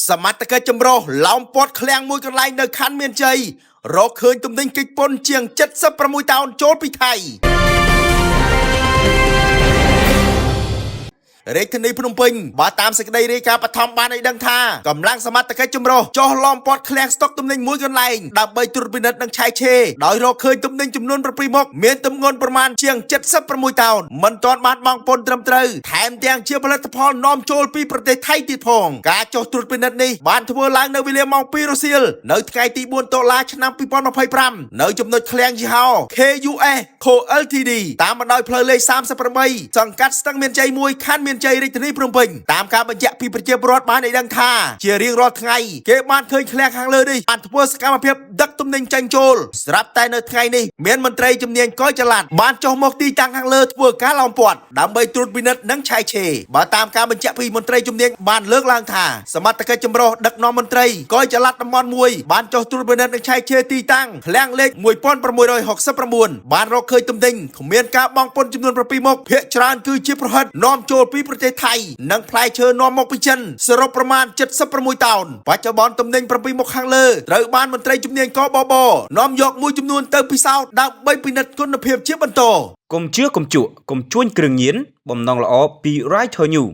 សមត្ថកិច្ចចម្រុះឡោមព័ទ្ធឃ្លាំងមួយកន្លែងនៅខណ្ឌមានជ័យរកឃើញទំនិញកិច្ចពន្ធជាង76តោនចូលពីថៃរាជធានីភ្នំពេញបើតាមសេចក្តីរាយការណ៍បឋមបានឲ្យដឹងថាកម្លាំងសមត្ថកិច្ចចម្រុះចោះឡោមព័ទ្ធឃ្លាំងស្តុកទំនិញមួយកន្លែងដើម្បីត្រួតពិនិត្យនិងឆែកឆេរដោយរកឃើញទំនិញចំនួន7មុខមានទម្ងន់ប្រមាណជាង76តោនមិនទាន់បានបង់ពន្ធត្រឹមត្រូវថែមទាំងជាផលិតផលនាំចូលពីប្រទេសថៃទៀតផងការចោះត្រួតពិនិត្យនេះបានធ្វើឡើងនៅវេលាម៉ោង2រសៀលនៅថ្ងៃទី4តុលាឆ្នាំ2025នៅចំណុចឃ្លាំងយីហោ KUS Co Ltd តាមបណ្ដោយផ្លូវលេខ38សង្កាត់ស្ទឹងមានជ័យ1ខណ្ឌមានជ័យរាជធានីភ្នំពេញតាមការបញ្ជាក់ពីប្រជាពលរដ្ឋបានឲ្យដឹងថាជារៀងរាល់ថ្ងៃគេបានឃើញឃ្លាំងខាងលើនេះបានធ្វើសកម្មភាពដឹកទំនិញចេញចូលស្រាប់តែនៅថ្ងៃនេះមានមន្ត្រីជំនាញកយចល័តបានចុះមកទីតាំងខាងលើធ្វើការឡោមព័ទ្ធដើម្បីត្រួតពិនិត្យនិងឆែកឆេរបើតាមការបញ្ជាក់ពីមន្ត្រីជំនាញបានលើកឡើងថាសមត្ថកិច្ចចម្រុះដឹកនាំមន្ត្រីកយចល័តតំបន់1បានចុះត្រួតពិនិត្យនិងឆែកឆេរទីតាំងឃ្លាំងលេខ1669បានរកឃើញទំនិញគ្មានការបង់ពន្ធចំនួន7មុខភាគច្រើនគឺជាប្រហិតនាំចូលពីប្រទេសថៃនិងផ្លែឈើនាំមកពីចិនសរុបប្រមាណ76តោនបច្ចុប្បន្នទំនិញ7មុខខាងលើត្រូវបានមន្ត្រីជំនាញកបបនាំយកមួយចំនួនទៅពិសោធន៍ដើម្បីពិនិត្យគុណភាពជាបន្តកុំជឿកុំជក់កុំជួញគ្រឿងញៀនបំណងល្អពី Right to You